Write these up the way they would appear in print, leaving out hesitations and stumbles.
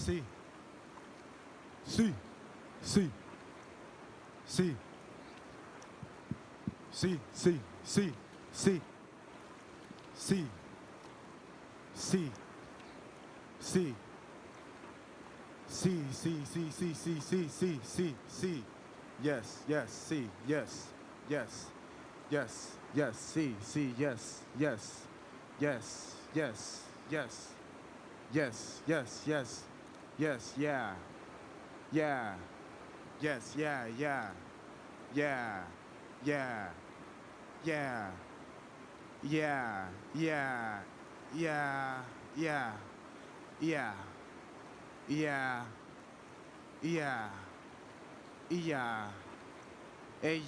sí, sí, sí, sí, sí, sí, sí, sí, sí, sí, sí, sí, sí, sí, sí, sí, sí, sí, sí, sí. Yes, yes, sí, yes, yes, yes, yes, sí, sí, yes, yes, yes, yes, yes, yes, yes, yes, yes, yeah, yeah, yes, yeah, yeah, yeah, yeah, yeah, yeah, yeah, yeah, yeah, yeah, yeah, yeah,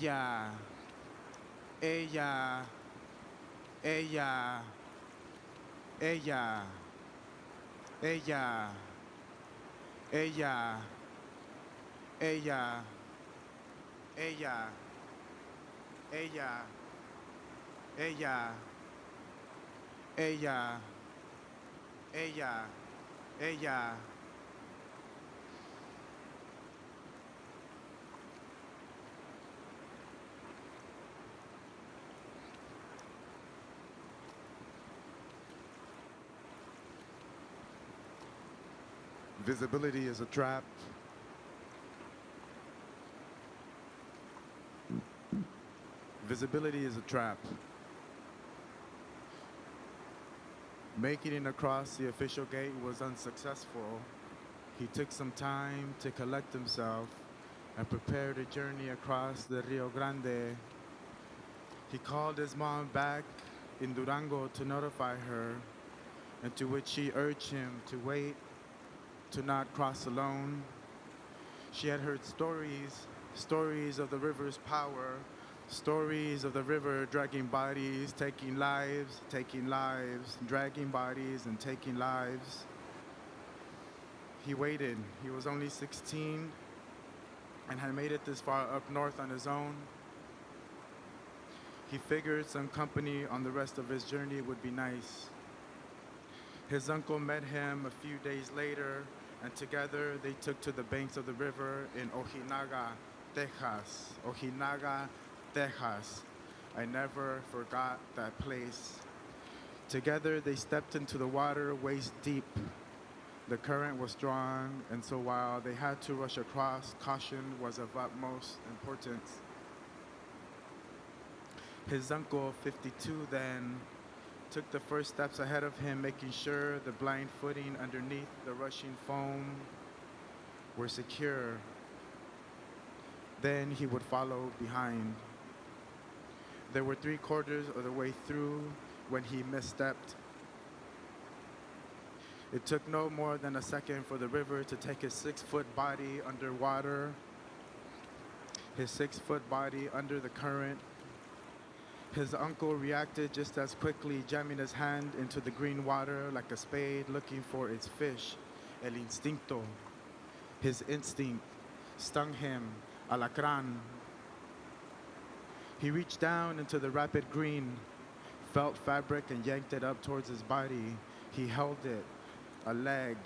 yeah, ella, ella, ella, ella, ella, ella, ella, ella, ella, ella, ella, ella, ella. Visibility is a trap. Visibility is a trap. Making it across the official gate was unsuccessful. He took some time to collect himself and prepared a journey across the Rio Grande. He called his mom back in Durango to notify her, and to which she urged him to wait, to not cross alone. She had heard stories of the river's power, stories of the river dragging bodies, taking lives, dragging bodies and taking lives. He waited. He was only 16 and had made it this far up north on his own. He figured some company on the rest of his journey would be nice. His uncle met him a few days later, and together they took to the banks of the river in Ojinaga, Texas. Ojinaga, Texas. I never forgot that place. Together they stepped into the water waist deep. The current was strong, and so while they had to rush across, caution was of utmost importance. His uncle, 52 then, took the first steps ahead of him, making sure the blind footing underneath the rushing foam were secure. Then he would follow behind. They were 3/4 of the way through when he misstepped. It took no more than a second for the river to take his 6-foot body underwater, his 6-foot body under the current. His uncle reacted just as quickly, jamming his hand into the green water like a spade looking for its fish. El instinto, his instinct, stung him, alacrán. He reached down into the rapid green, felt fabric and yanked it up towards his body. He held it, a leg,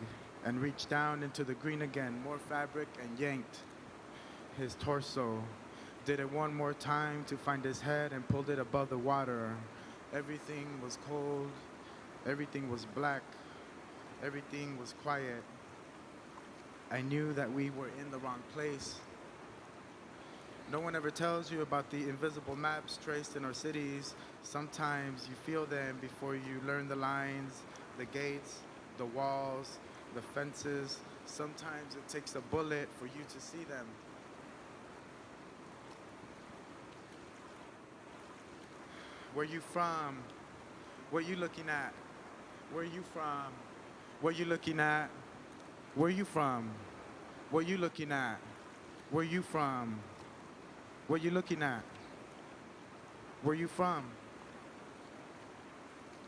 and reached down into the green again, more fabric and yanked his torso. Did it one more time to find his head and pulled it above the water. Everything was cold, everything was black, everything was quiet. I knew that we were in the wrong place. No one ever tells you about the invisible maps traced in our cities. Sometimes you feel them before you learn the lines, the gates, the walls, the fences. Sometimes it takes a bullet for you to see them. Where you from? Where you looking at? Where you from? Where you looking at? Where you from? Where you looking at? Where you from? Where you looking at? Where you from?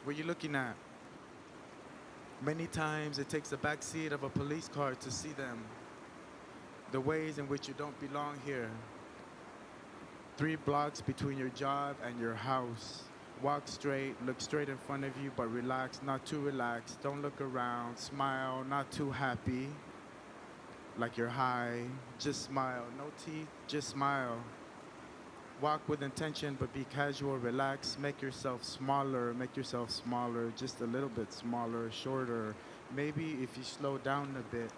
Where you looking at? Many times it takes the backseat of a police car to see them. The ways in which you don't belong here. 3 blocks between your job and your house. Walk straight, look straight in front of you, but relax, not too relaxed. Don't look around, smile, not too happy. like you're high. Just smile. No teeth, just smile. Walk with intention, but be casual, relax. Make yourself smaller, just a little bit smaller, shorter. Maybe if you slow down a bit,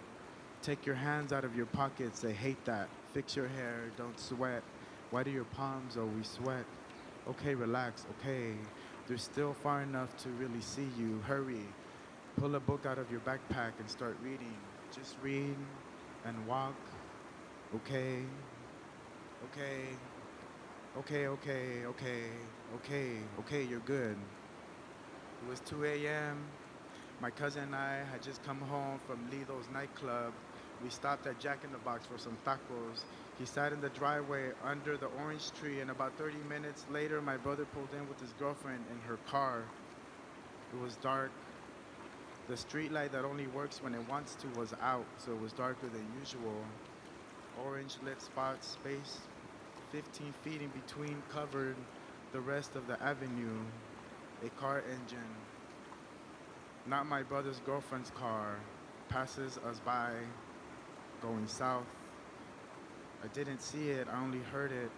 take your hands out of your pockets. They hate that. Fix your hair, don't sweat. Why do your palms always sweat? Okay, relax, okay. They're still far enough to really see you. Hurry. Pull a book out of your backpack and start reading. Just read and walk. Okay, okay, okay, you're good. It was 2 a.m. My cousin and I had just come home from Lido's nightclub. We stopped at Jack in the Box for some tacos. He sat in the driveway under the orange tree, and about 30 minutes later, my brother pulled in with his girlfriend in her car. It was dark. The street light that only works when it wants to was out, so it was darker than usual. Orange lit spots spaced 15 feet in between covered the rest of the avenue. A car engine, not my brother's girlfriend's car, passes us by, going south. I didn't see it, I only heard it.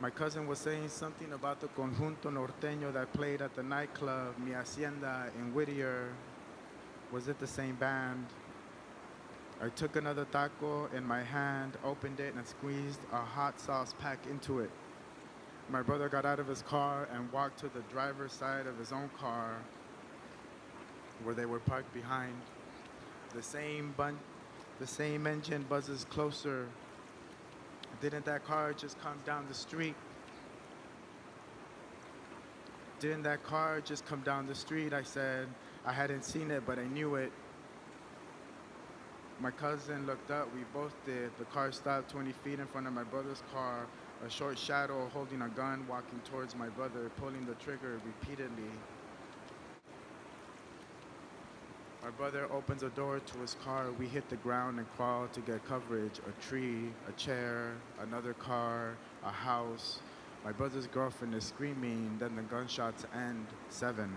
My cousin was saying something about the conjunto norteño that played at the nightclub, Mi Hacienda in Whittier. Was it the same band? I took another taco in my hand, opened it, and squeezed a hot sauce pack into it. My brother got out of his car and walked to the driver's side of his own car, where they were parked behind. The same engine buzzes closer. Didn't that car just come down the street? Didn't that car just come down the street? I said. I hadn't seen it, but I knew it. My cousin looked up, we both did. The car stopped 20 feet in front of my brother's car, a short shadow holding a gun walking towards my brother, pulling the trigger repeatedly. My brother opens a door to his car. We hit the ground and crawl to get coverage. A tree, a chair, another car, a house. My brother's girlfriend is screaming, then the gunshots end. 7.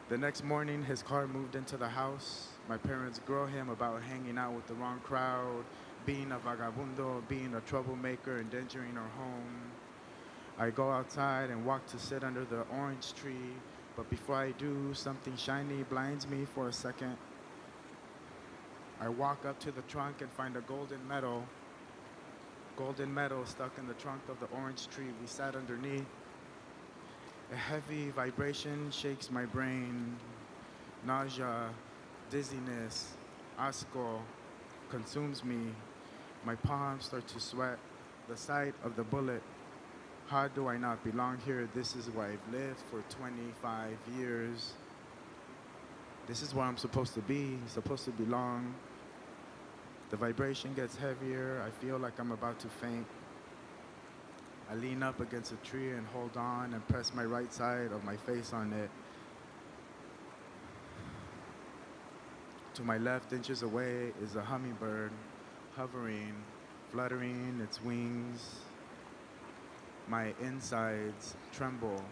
The next morning, his car moved into the house. My parents grill him about hanging out with the wrong crowd, being a vagabundo, being a troublemaker, endangering our home. I go outside and walk to sit under the orange tree, but before I do, something shiny blinds me for a second. I walk up to the trunk and find a golden medal stuck in the trunk of the orange tree we sat underneath. A heavy vibration shakes my brain. Nausea, dizziness, asco consumes me. My palms start to sweat. The sight of the bullet. How do I not belong here? This is where I've lived for 25 years. This is where I'm supposed to be, supposed to belong. The vibration gets heavier. I feel like I'm about to faint. I lean up against a tree and hold on and press my right side of my face on it. To my left, inches away, is a hummingbird, hovering, fluttering its wings. My insides tremble.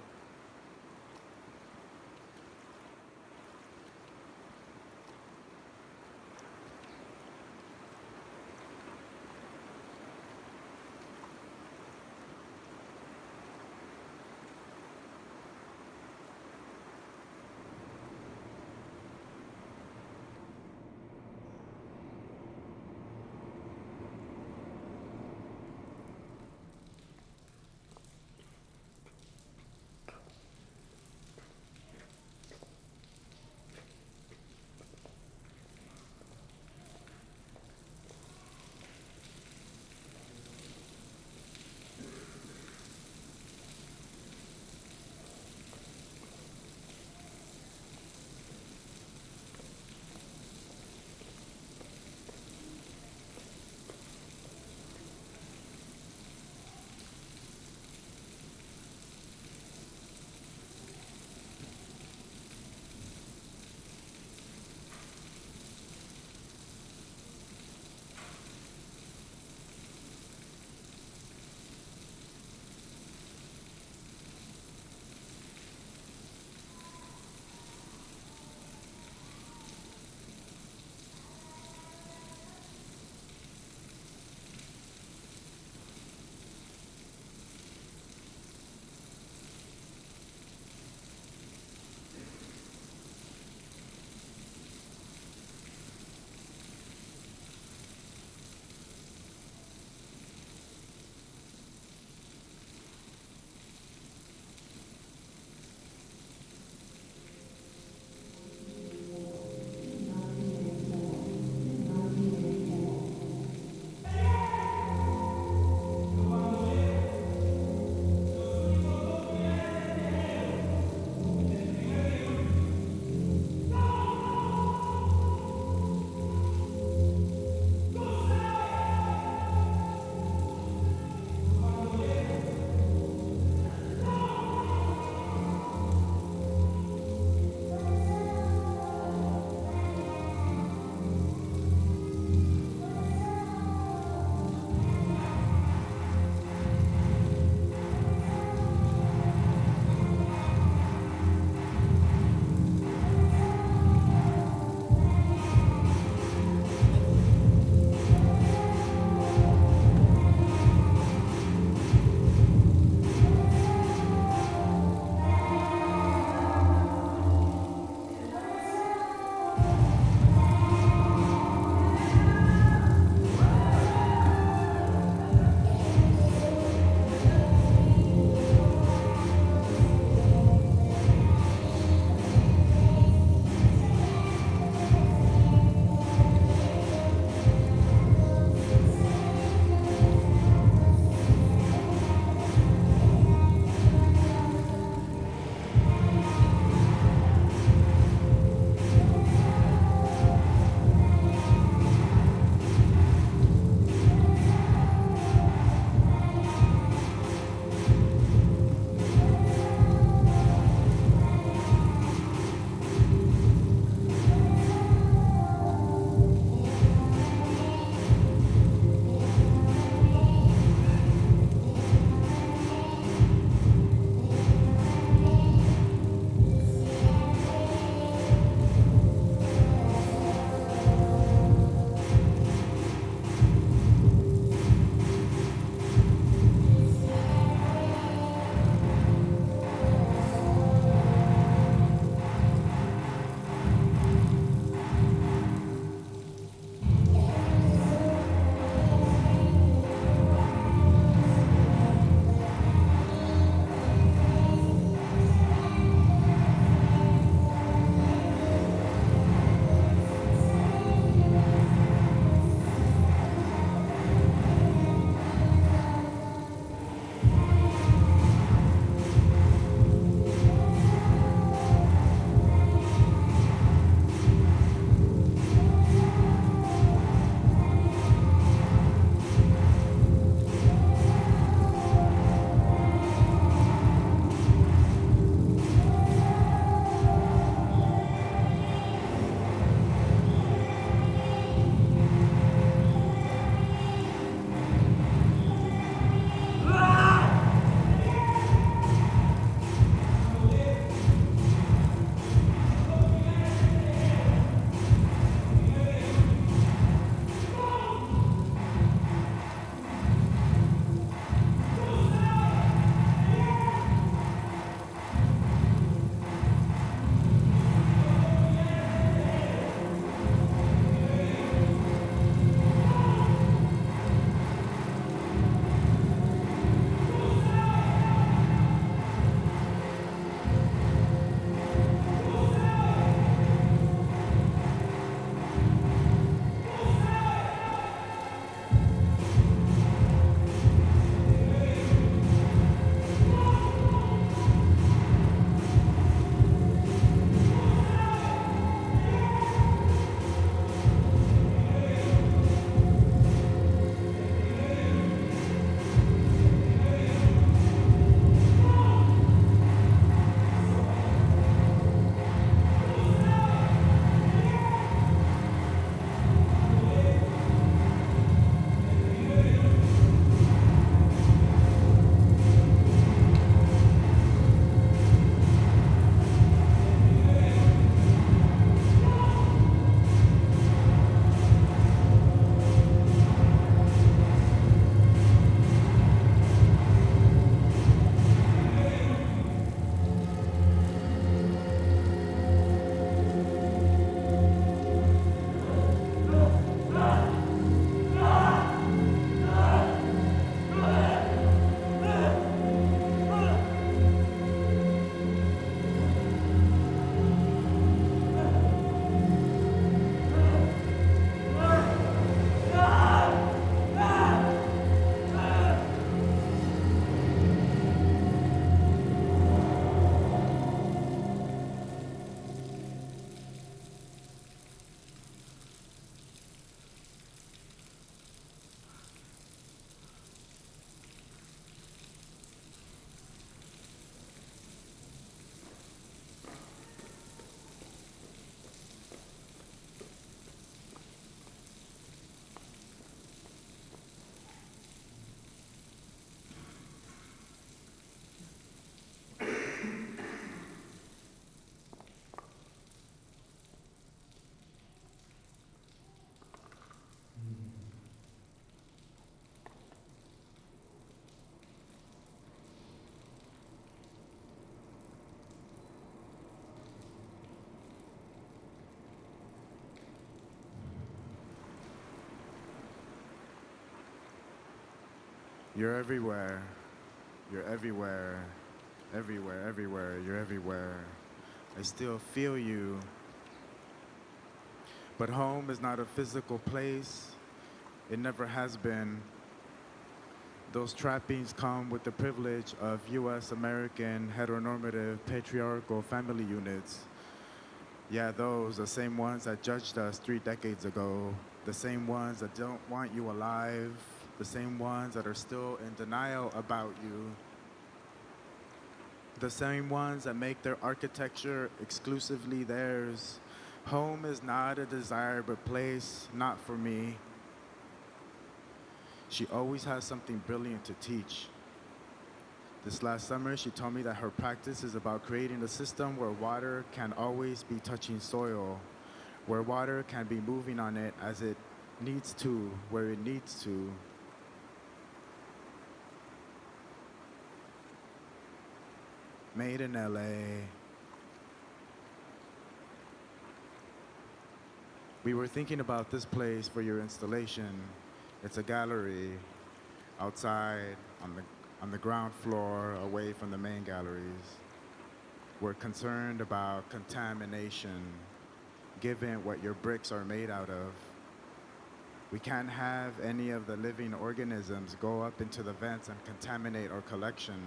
You're everywhere. You're everywhere. Everywhere, everywhere. You're everywhere. I still feel you. But home is not a physical place. It never has been. Those trappings come with the privilege of US American heteronormative patriarchal family units. Yeah, those, the same ones that judged us 3 decades ago, the same ones that don't want you alive, the same ones that are still in denial about you, the same ones that make their architecture exclusively theirs. Home is not a desirable place, not for me. She always has something brilliant to teach. This last summer, she told me that her practice is about creating a system where water can always be touching soil, where water can be moving on it as it needs to, where it needs to. Made in LA. We were thinking about this place for your installation. It's a gallery outside on the ground floor away from the main galleries. We're concerned about contamination, given what your bricks are made out of. We can't have any of the living organisms go up into the vents and contaminate our collection.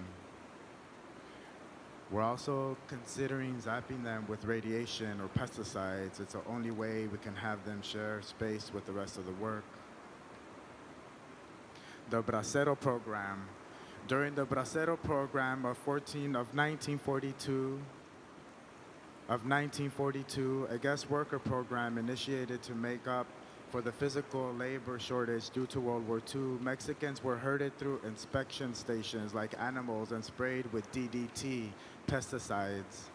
We're also considering zapping them with radiation or pesticides. It's the only way we can have them share space with the rest of the work. The Bracero program. During the Bracero program of 1942, a guest worker program initiated to make up for the physical labor shortage due to World War II, Mexicans were herded through inspection stations like animals and sprayed with DDT, pesticides.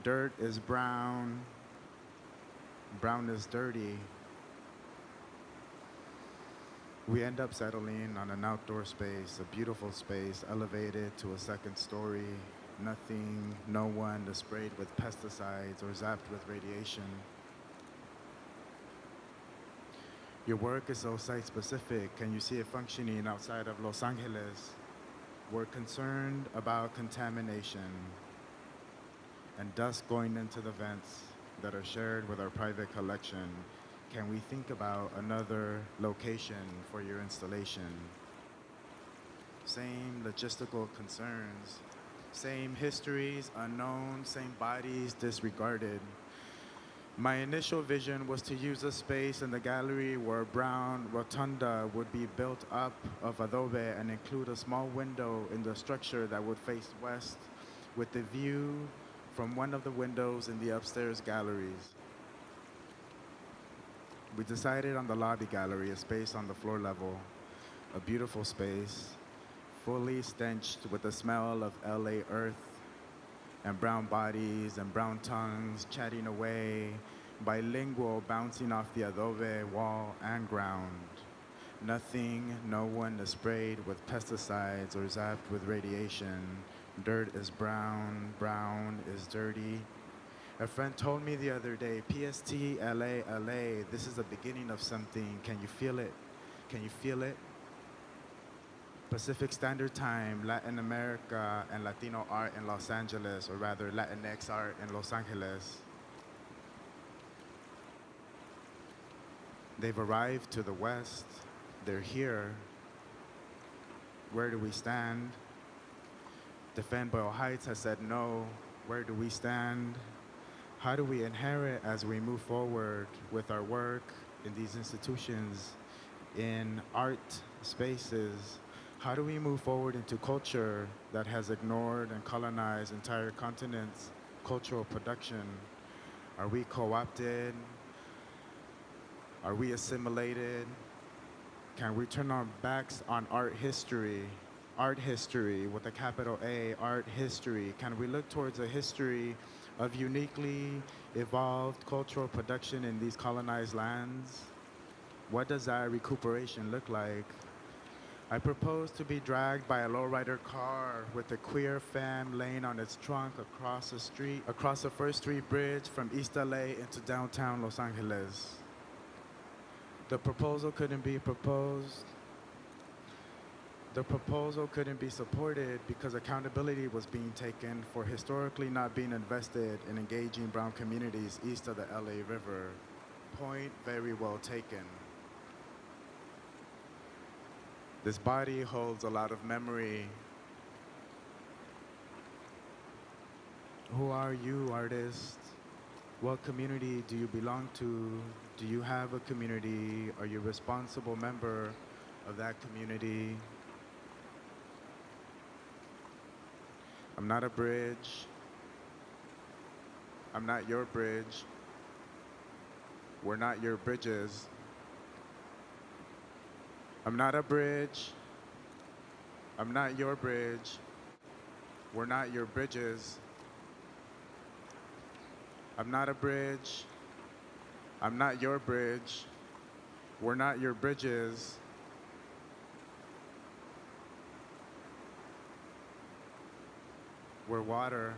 Dirt is brown. Brown is dirty. We end up settling on an outdoor space, a beautiful space, elevated to a second story. Nothing, no one is sprayed with pesticides or zapped with radiation. Your work is so site-specific. Can you see it functioning outside of Los Angeles? We're concerned about contamination and dust going into the vents that are shared with our private collection. Can we think about another location for your installation? Same logistical concerns, same histories unknown, same bodies disregarded. My initial vision was to use a space in the gallery where a brown rotunda would be built up of adobe and include a small window in the structure that would face west with the view from one of the windows in the upstairs galleries. We decided on the lobby gallery, a space on the floor level, a beautiful space, fully stenched with the smell of LA earth and brown bodies and brown tongues chatting away, bilingual bouncing off the adobe wall and ground. Nothing, no one is sprayed with pesticides or zapped with radiation. Dirt is brown, brown is dirty. A friend told me the other day, PST, LA, LA, this is the beginning of something. Can you feel it? Can you feel it? Pacific Standard Time, Latin America and Latino art in Los Angeles, or rather Latinx art in Los Angeles. They've arrived to the West. They're here. Where do we stand? Defend Boyle Heights has said no. Where do we stand? How do we inherit as we move forward with our work in these institutions, in art spaces? How do we move forward into culture that has ignored and colonized entire continents, cultural production? Are we co-opted? Are we assimilated? Can we turn our backs on art history with a capital A, art history? Can we look towards a history of uniquely evolved cultural production in these colonized lands? What does that recuperation look like? I propose to be dragged by a lowrider car with a queer femme laying on its trunk across the First Street Bridge from East LA into downtown Los Angeles. The proposal couldn't be proposed. The proposal couldn't be supported because accountability was being taken for historically not being invested in engaging brown communities east of the LA River. Point very well taken. This body holds a lot of memory. Who are you, artist? What community do you belong to? Do you have a community? Are you a responsible member of that community? I'm not a bridge. I'm not your bridge. We're not your bridges. I'm not a bridge. I'm not your bridge. We're not your bridges. I'm not a bridge. I'm not your bridge. We're not your bridges. We're water.